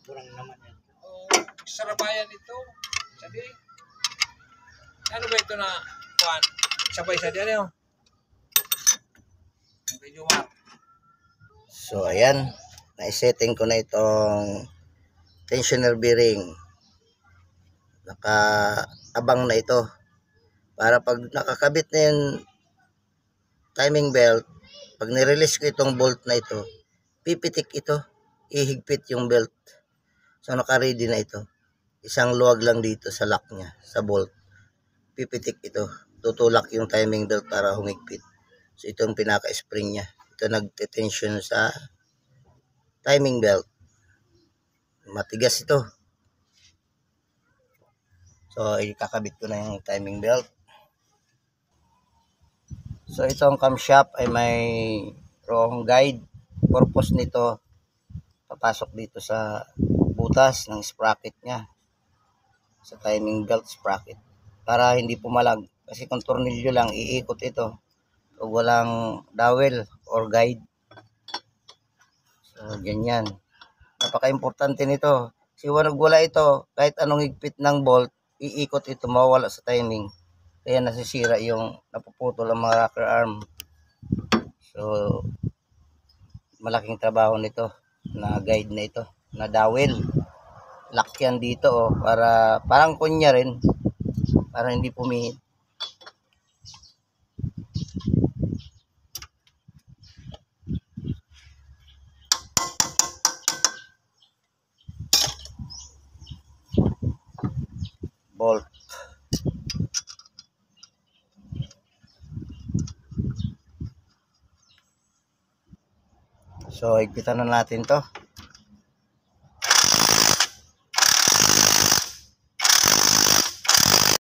Kurang naman yan. Oh, sarabayan ito. Sabi, ano ba ito na kuhan? Sabay sa diyan, medyo ma. So ayan, naisetting ko na itong tensioner bearing. Nakaabang na ito. Para pag nakakabit na yung timing belt, pag nirelease ko itong bolt na ito, pipitik ito, ihigpit yung belt. So naka-ready na ito. Isang luwag lang dito sa lock niya, sa bolt. Pipitik ito, tutulak yung timing belt para humigpit. So ito yung pinaka-spring niya. Ito nagte-tension sa timing belt. Matigas ito. So ikakabit ko na yung timing belt. So itong camshaft ay may wrong guide. Purpose nito, papasok dito sa butas ng sprocket niya, sa timing belt sprocket, para hindi pumalag. Kasi kung tornilyo lang, iikot ito pag walang dowel or guide. So ganyan, napaka-importante nito. Kasi wala ito, kahit anong higpit ng bolt, iikot ito, mawala sa timing. Kaya nasisira yung napuputol ang mga rocker arm. So malaking trabaho nito na guide na ito, na dowel. Lock yan dito, oh, para parang kunya rin, para hindi pumihit. Bolt. So higpitan na natin to.